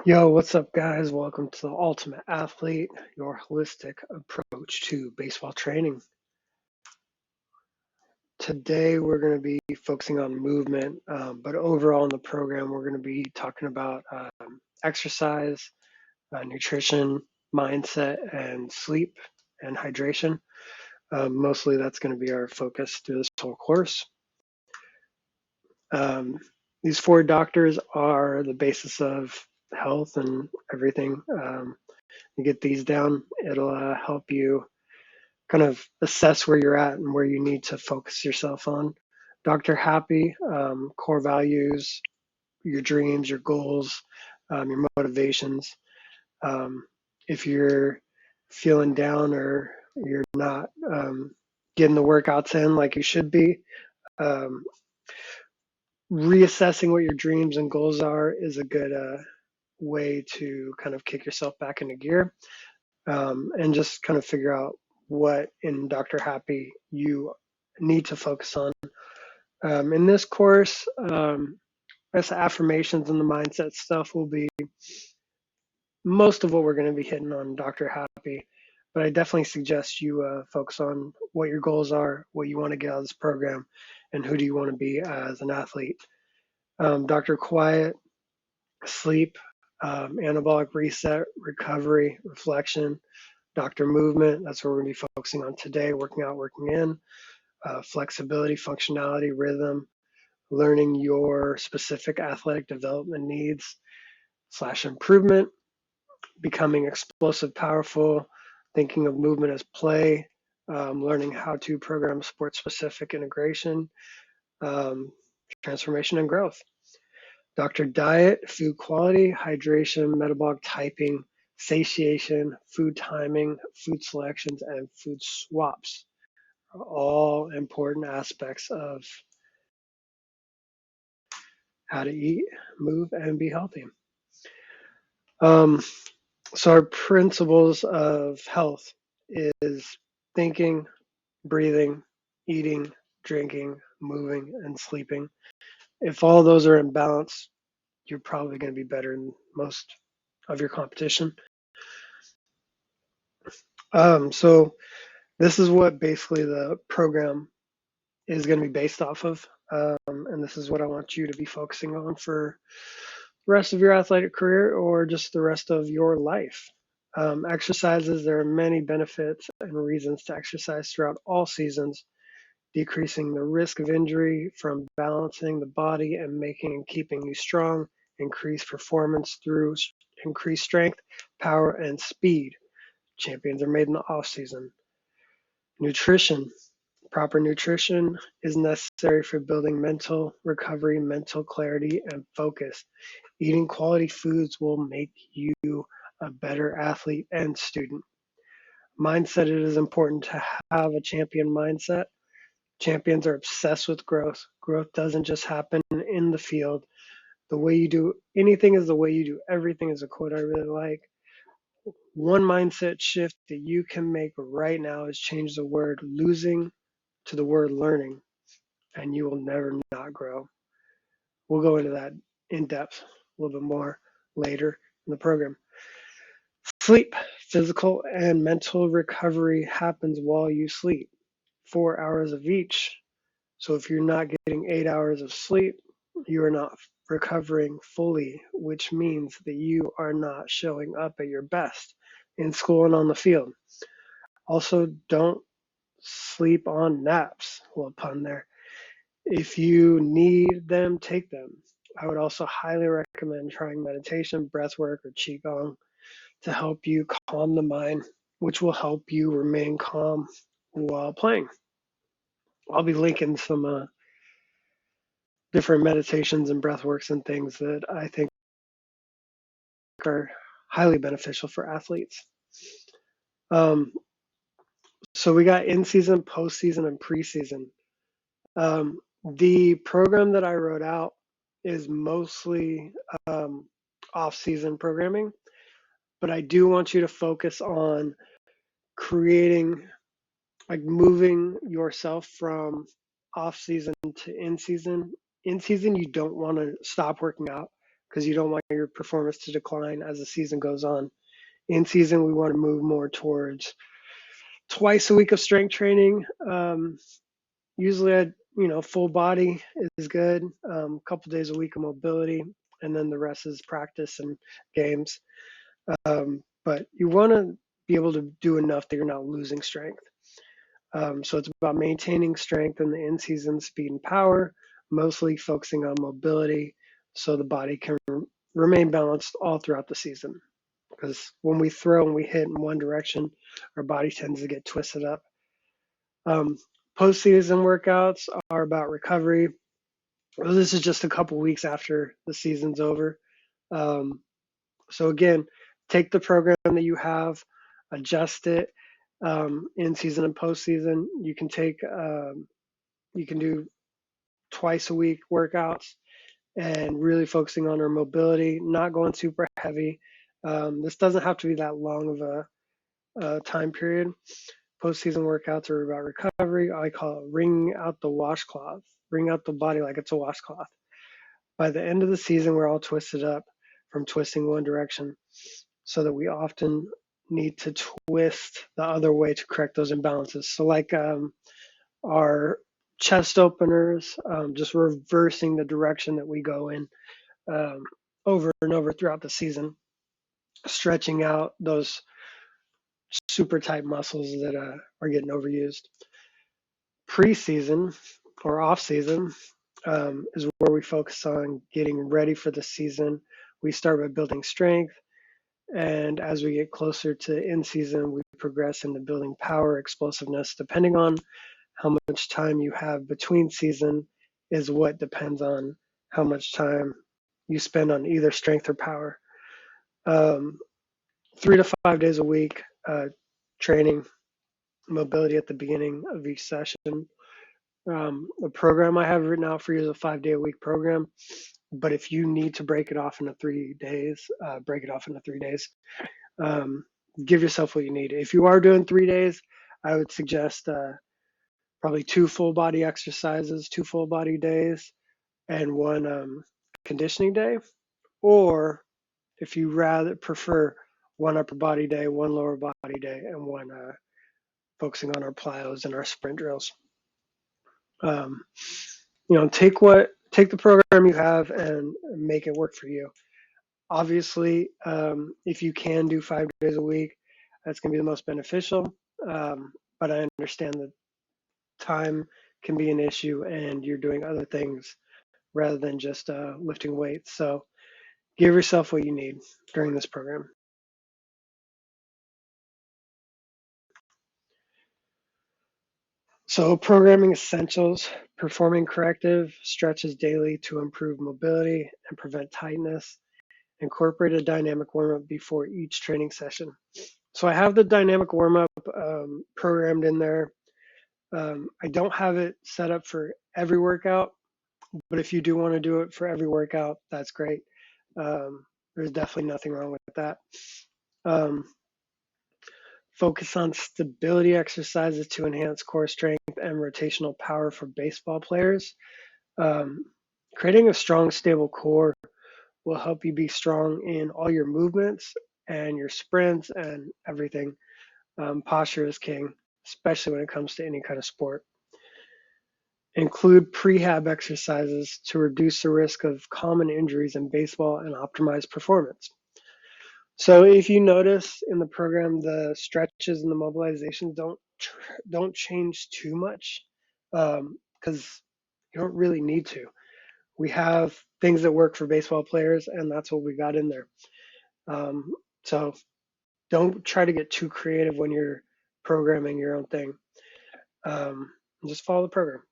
Yo, what's up, guys? Welcome to the Ultimate Athlete, your holistic approach to baseball training. Today, we're going to be focusing on movement, but overall in the program, we're going to be talking about exercise, nutrition, mindset, and sleep and hydration. Mostly, that's going to be our focus through this whole course. Um, these four doctors are the basis of health and everything. You get these down, it'll help you kind of assess where you're at and where you need to focus yourself on. Dr. Happy, core values, your dreams, your goals, your motivations. Um, if you're feeling down or you're not getting the workouts in like you should be, um, reassessing what your dreams and goals are is a good way to kind of kick yourself back into gear. And just kind of figure out what in Dr. Happy you need to focus on. In this course, as affirmations and the mindset stuff will be most of what we're going to be hitting on Dr. Happy, but I definitely suggest you focus on what your goals are, what you want to get out of this program, and who do you want to be as an athlete. Dr. Quiet, sleep, anabolic reset, recovery, reflection, Dr. Movement, that's what we're going to be focusing on today, working out, working in, flexibility, functionality, rhythm, learning your specific athletic development needs slash improvement, becoming explosive, powerful, thinking of movement as play, learning how to program sport specific integration, um, transformation and growth. Dr. Diet, food quality, hydration, metabolic typing, satiation, food timing, food selections, and food swaps are all important aspects of how to eat, move, and be healthy. Um, so our principles of health is thinking, breathing, eating, drinking, moving, and sleeping. If all those are in balance, you're probably going to be better than most of your competition. So this is what basically the program is going to be based off of. And this is what I want you to be focusing on for the rest of your athletic career or just the rest of your life. Exercises, there are many benefits and reasons to exercise throughout all seasons, decreasing the risk of injury from balancing the body and making and keeping you strong, increase performance through increased strength, power, and speed. Champions are made in the off season. Nutrition. Proper nutrition is necessary for building mental recovery, mental clarity, and focus. Eating quality foods will make you a better athlete and student. Mindset. It is important to have a champion mindset. Champions are obsessed with growth. Growth doesn't just happen in the field. The way you do anything is the way you do everything is a quote I really like. One mindset shift that you can make right now is change the word losing to the word learning, and you will never not grow. We'll go into that in depth a little bit more later in the program. Sleep, physical and mental recovery happens while you sleep, 4 hours of each. So if you're not getting 8 hours of sleep, you are not recovering fully, which means that you are not showing up at your best in school and on the field. Also, don't sleep on naps. A little pun there. If you need them, take them. I would also highly recommend trying meditation, breath work, or Qigong to help you calm the mind, which will help you remain calm while playing. I'll be linking some different meditations and breath works and things that I think are highly beneficial for athletes. Um, so we got in season, postseason, and preseason. The program that I wrote out is mostly off-season programming, but I do want you to focus on creating, like moving yourself from off-season to in season. In season, you don't want to stop working out because you don't want your performance to decline as the season goes on. In season, we want to move more towards twice a week of strength training. Usually, full body is good. A couple days a week of mobility, and then the rest is practice and games. But you want to be able to do enough that you're not losing strength. So it's about maintaining strength in the in-season speed and power, mostly focusing on mobility so the body can remain balanced all throughout the season. Because when we throw and we hit in one direction, our body tends to get twisted up. Postseason workouts are about recovery. Well, this is just a couple weeks after the season's over. So again, take the program that you have, adjust it in season and postseason. You can do twice a week workouts and really focusing on our mobility, not going super heavy. This doesn't have to be that long of a time period. Postseason workouts are about recovery. I call it wring out the washcloth, wring out the body like it's a washcloth. By the end of the season, we're all twisted up from twisting one direction, so that we often need to twist the other way to correct those imbalances. So like our chest openers, just reversing the direction that we go in over and over throughout the season, stretching out those super tight muscles that are getting overused. Preseason or off season is where we focus on getting ready for the season. We start by building strength, and as we get closer to in season, we progress into building power, explosiveness. Depending on how much time you have between season is what depends on how much time you spend on either strength or power. 3 to 5 days a week, training mobility at the beginning of each session. The program I have written out for you is a 5-day-a-week program, but if you need to break it off into 3 days, break it off into 3 days. Give yourself what you need. If you are doing 3 days, I would suggest probably 2 full body exercises, 2 full body days, and 1 conditioning day. Or if you rather prefer 1 upper body day, 1 lower body day, and 1 focusing on our plyos and our sprint drills. Take the program you have and make it work for you. Obviously, if you can do 5 days a week, that's going to be the most beneficial. But I understand that time can be an issue and you're doing other things rather than just lifting weights. So give yourself what you need during this program. So programming essentials, performing corrective stretches daily to improve mobility and prevent tightness. Incorporate a dynamic warm-up before each training session. So I have the dynamic warm-up programmed in there. I don't have it set up for every workout, but if you do want to do it for every workout, that's great. There's definitely nothing wrong with that. Focus on stability exercises to enhance core strength and rotational power for baseball players. Creating a strong, stable core will help you be strong in all your movements and your sprints and everything. Posture is king, especially when it comes to any kind of sport. Include prehab exercises to reduce the risk of common injuries in baseball and optimize performance. So if you notice in the program, the stretches and the mobilizations don't change too much because you don't really need to. We have things that work for baseball players, and that's what we got in there. So don't try to get too creative when you're programming your own thing. Just follow the program.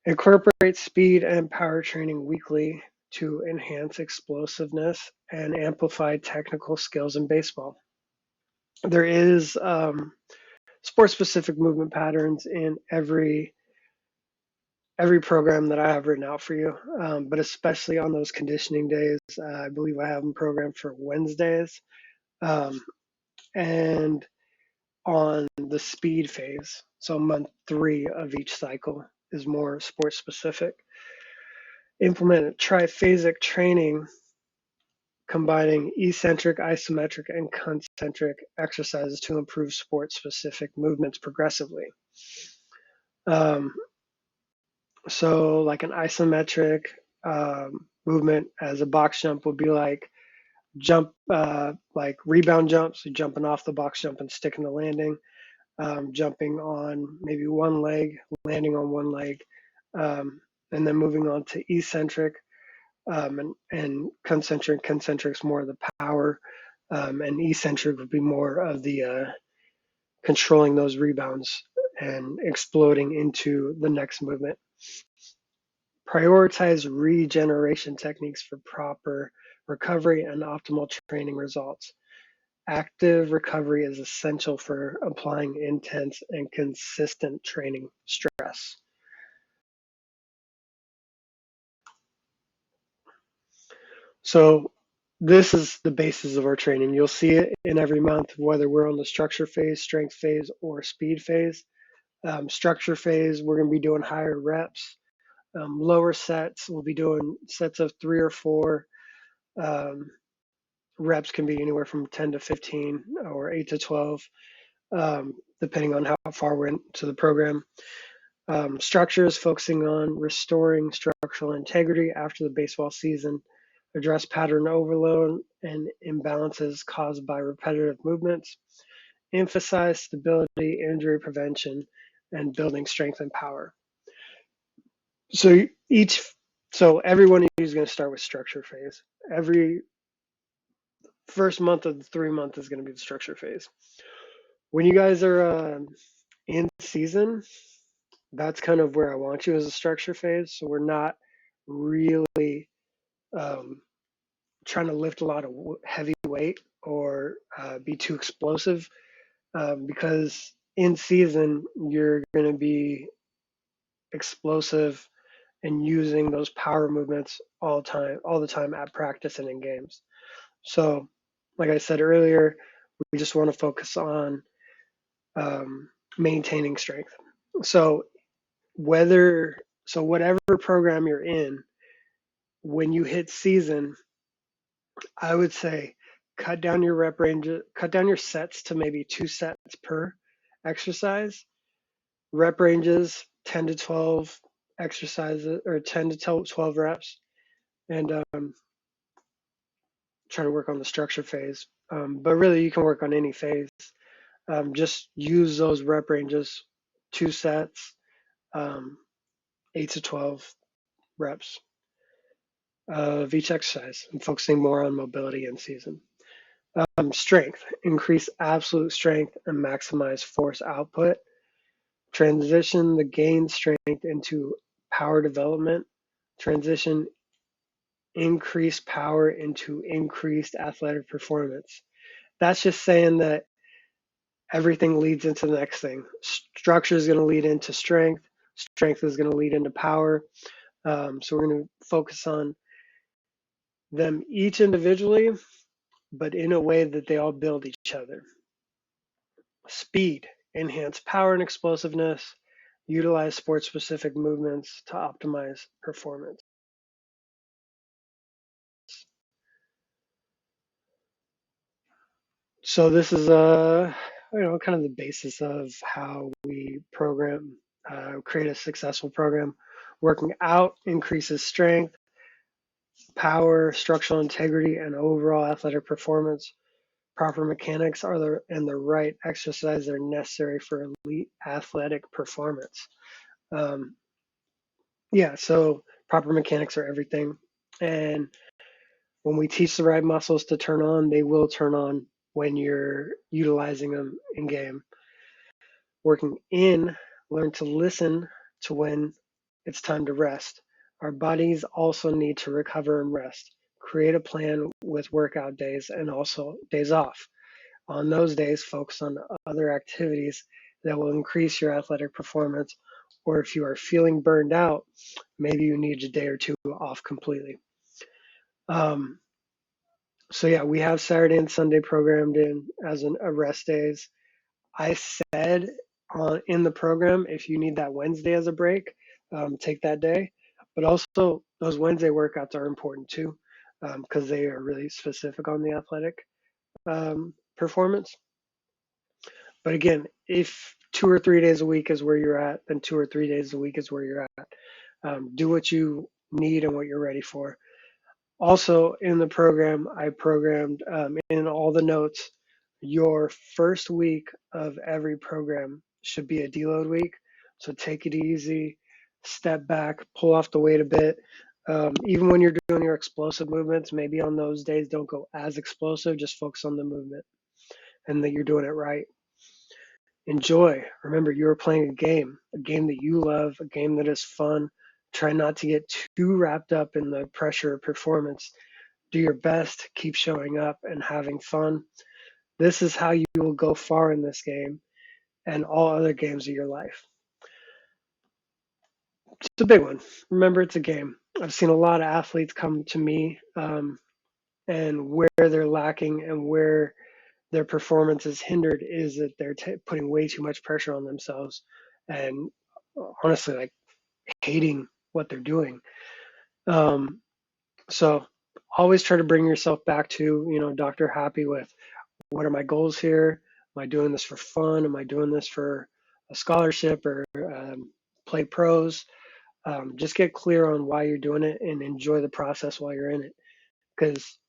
Incorporate speed and power training weekly to enhance explosiveness and amplify technical skills in baseball. There is sport-specific movement patterns in every program that I have written out for you, but especially on those conditioning days. I believe I have them programmed for Wednesdays. And on the speed phase, so month 3 of each cycle is more sport specific. Implement a triphasic training combining eccentric, isometric, and concentric exercises to improve sport-specific movements progressively. So like an isometric movement as a box jump would be like like rebound jumps, so jumping off the box jump and sticking the landing, jumping on maybe one leg, landing on one leg, and then moving on to eccentric and concentric. Concentric's more of the power, and eccentric would be more of the controlling those rebounds and exploding into the next movement. Prioritize regeneration techniques for proper recovery and optimal training results. Active recovery is essential for applying intense and consistent training stress. So this is the basis of our training. You'll see it in every month, whether we're on the structure phase, strength phase, or speed phase. Structure phase, we're going to be doing higher reps. Lower sets, we'll be doing sets of 3 or 4. Reps can be anywhere from 10 to 15 or 8 to 12, depending on how far we're into the program. Structure is focusing on restoring structural integrity after the baseball season, address pattern overload and imbalances caused by repetitive movements, emphasize stability, injury prevention, and building strength and power. So every one of you is going to start with structure phase. Every first month of the 3 month is going to be the structure phase. When you guys are in season, that's kind of where I want you as a structure phase. So we're not really trying to lift a lot of heavy weight or be too explosive, because in season you're going to be explosive and using those power movements all the time at practice and in games. So like I said earlier, we just want to focus on maintaining strength. So whatever program you're in, when you hit season, I would say cut down your rep range, cut down your sets to maybe 2 sets per exercise. Rep ranges 10 to 12 exercises, or 10 to 12 reps, and try to work on the structure phase. But really, you can work on any phase. Just use those rep ranges, 2 sets, 8 to 12 reps of each exercise, and focusing more on mobility in season. Strength, increase absolute strength and maximize force output. Transition the gained strength into power development. Transition increased power into increased athletic performance. That's just saying that everything leads into the next thing. Structure is going to lead into strength. Strength is going to lead into power. So we're going to focus on them each individually, but in a way that they all build each other. Speed, enhance power and explosiveness, utilize sport-specific movements to optimize performance. So this is kind of the basis of how we program, create a successful program. Working out increases strength, power, structural integrity, and overall athletic performance. Proper mechanics and the right exercise are necessary for elite athletic performance. So proper mechanics are everything. And when we teach the right muscles to turn on, they will turn on when you're utilizing them in game. Working in, learn to listen to when it's time to rest. Our bodies also need to recover and rest. Create a plan with workout days and also days off. On those days, focus on other activities that will increase your athletic performance. Or if you are feeling burned out, maybe you need a day or 2 off completely. We have Saturday and Sunday programmed in as a rest days. I said in the program, if you need that Wednesday as a break, take that day. But also those Wednesday workouts are important too, because they are really specific on the athletic performance. But again, if 2 or 3 days a week is where you're at, then 2 or 3 days a week is where you're at. Do what you need and what you're ready for. Also, in the program, I programmed in all the notes, your first week of every program should be a deload week. So take it easy, step back, pull off the weight a bit. Even when you're doing your explosive movements, maybe on those days don't go as explosive, just focus on the movement and that you're doing it right. Enjoy. Remember, you're playing a game that you love, a game that is fun. Try not to get too wrapped up in the pressure of performance. Do your best, keep showing up and having fun. This is how you will go far in this game and all other games of your life. It's a big one. Remember, it's a game. I've seen a lot of athletes come to me and where they're lacking and where their performance is hindered is that they're putting way too much pressure on themselves and honestly, like hating what they're doing. So always try to bring yourself back to, Dr. Happy with what are my goals here? Am I doing this for fun? Am I doing this for a scholarship or play pros? Just get clear on why you're doing it and enjoy the process while you're in it, because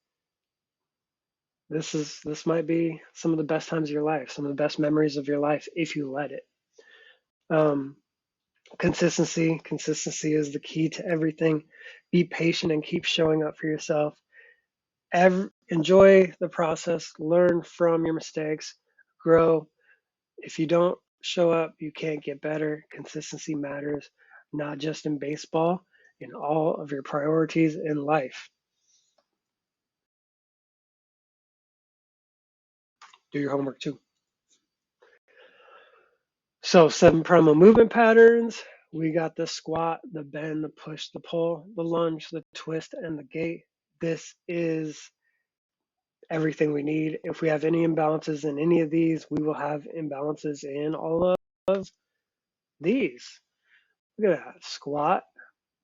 this might be some of the best times of your life, some of the best memories of your life if you let it. Consistency is the key to everything. Be patient and keep showing up for yourself. Enjoy the process, learn from your mistakes, grow. If you don't show up, you can't get better. Consistency matters, not just in baseball, in all of your priorities in life. Do your homework too. So 7 primal movement patterns. We got the squat, the bend, the push, the pull, the lunge, the twist, and the gate. This is everything we need. If we have any imbalances in any of these, we will have imbalances in all of these. Look at that. Squat,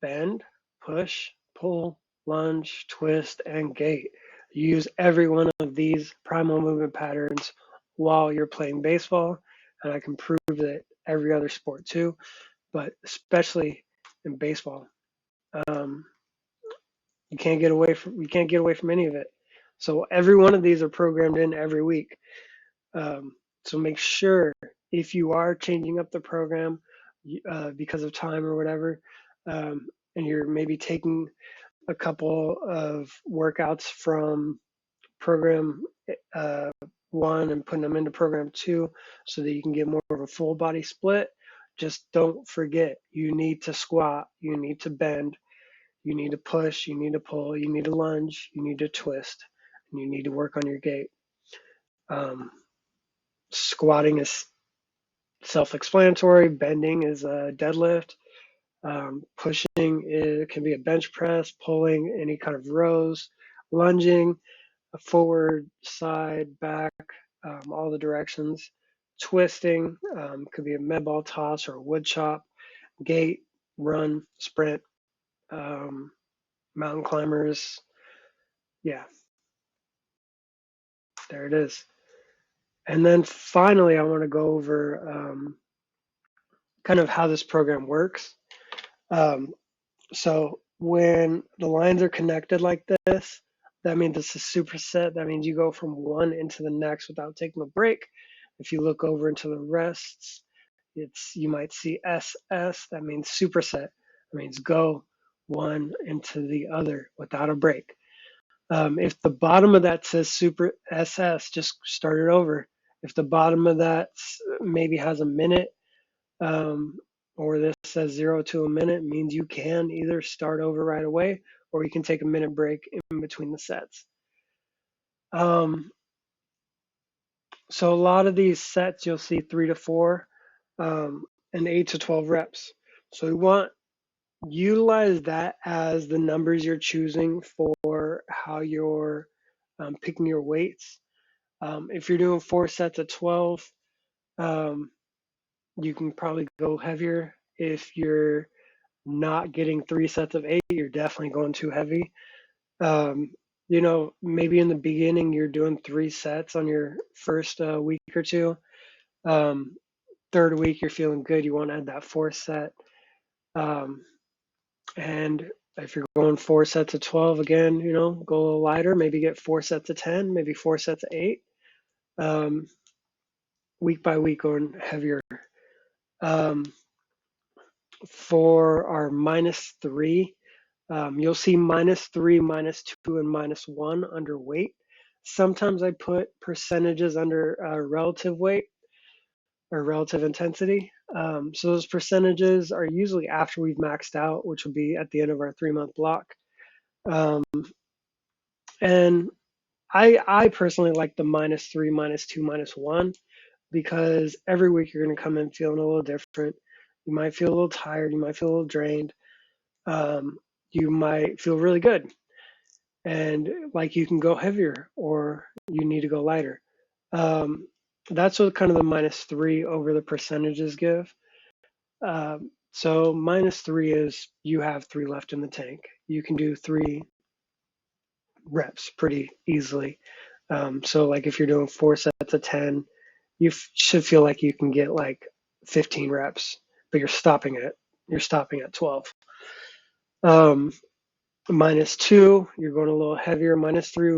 bend, push, pull, lunge, twist, and gate. Use every one of these primal movement patterns while you're playing baseball, and I can prove that every other sport too, but especially in baseball. Um, you can't get away from any of it. So every one of these are programmed in every week. So make sure if you are changing up the program because of time or whatever, and you're maybe taking a couple of workouts from program 1 and putting them into program 2 so that you can get more of a full body split, just don't forget you need to squat, you need to bend, you need to push, you need to pull, you need to lunge, you need to twist, and you need to work on your gait. Squatting is self-explanatory. Bending is a deadlift. Pushing can be a bench press, pulling any kind of rows, lunging, a forward, side, back, all the directions. Twisting could be a med ball toss or a wood chop. Gait, run, sprint, mountain climbers. Yeah, there it is. And then finally, I want to go over kind of how this program works. So when the lines are connected like this, that means it's a superset. That means you go from one into the next without taking a break. If you look over into the rests, you might see SS. That means superset. That means go one into the other without a break. If the bottom of that says super SS, just start it over. If the bottom of that maybe has a minute, or this says 0 to a minute, means you can either start over right away or you can take a minute break in between the sets. So a lot of these sets you'll see 3 to 4 and 8 to 12 reps. So we want utilize that as the numbers you're choosing for how you're picking your weights. If you're doing 4 sets of 12, you can probably go heavier. If you're not getting 3 sets of 8, you're definitely going too heavy. Maybe in the beginning you're doing 3 sets on your first week or two. Third week you're feeling good, you want to add that fourth set. And if you're going 4 sets of 12 again, go a little lighter, maybe get 4 sets of 10, maybe 4 sets of 8. Week by week going heavier. For our -3, you'll see -3, -2, and -1 under weight. Sometimes I put percentages under relative weight or relative intensity. So those percentages are usually after we've maxed out, which will be at the end of our 3-month block. And I personally like the -3, -2, -1 because every week you're going to come in feeling a little different. You might feel a little tired. You might feel a little drained. You might feel really good. And like you can go heavier or you need to go lighter. That's what kind of the -3 over the percentages give. So -3 is you have 3 left in the tank. You can do 3 reps pretty easily. So like if you're doing 4 sets of 10, you should feel like you can get like 15 reps, but you're stopping at 12. -2, you're going a little heavier. -3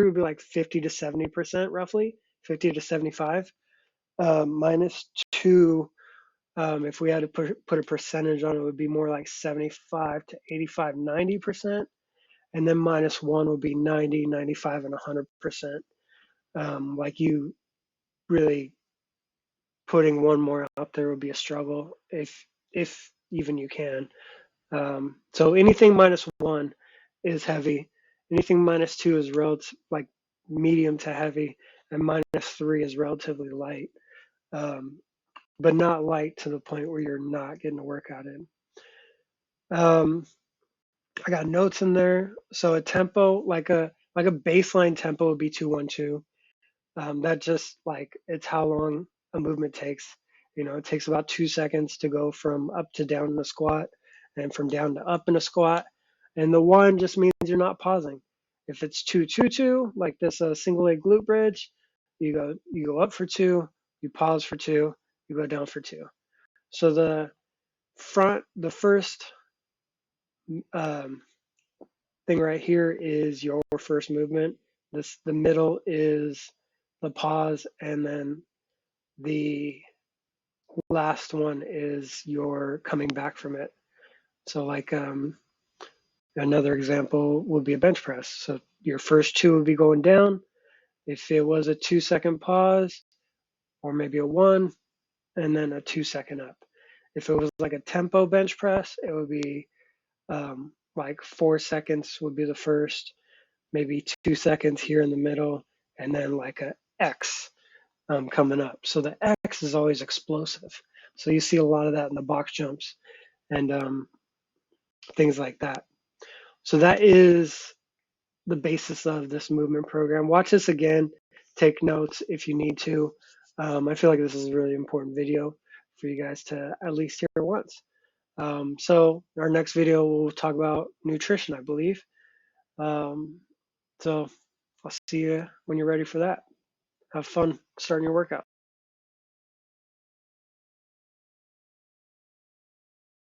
would be like 50 to 70% roughly, 50 to 75. -2, if we had to put a percentage on it, would be more like 75 to 85, 90%. And then -1 would be 90, 95, and 100%. Like you really putting one more out there would be a struggle if even you can. So anything -1 is heavy. Anything -2 is like medium to heavy, and -3 is relatively light, but not light to the point where you're not getting a workout in. I got notes in there. So a tempo, like a baseline tempo would be 2-1-2. That just like it's how long a movement takes. It takes about 2 seconds to go from up to down in a squat and from down to up in a squat. And the 1 just means you're not pausing. If it's 2-2-2, like this single leg glute bridge, you go up for 2, you pause for 2, you go down for 2. So the first thing right here is your first movement. The middle is the pause, and then the last one is your coming back from it. So like another example would be a bench press. So your first 2 would be going down. If it was a 2-second pause, or maybe a 1, and then a 2-second up. If it was like a tempo bench press, it would be like 4 seconds would be the first, maybe 2 seconds here in the middle, and then like a X coming up. So the X is always explosive. So you see a lot of that in the box jumps and things like that. So that is the basis of this movement program. Watch this again. Take notes if you need to. I feel like this is a really important video for you guys to at least hear once. So our next video, we'll talk about nutrition, I believe. So I'll see you when you're ready for that. Have fun starting your workout.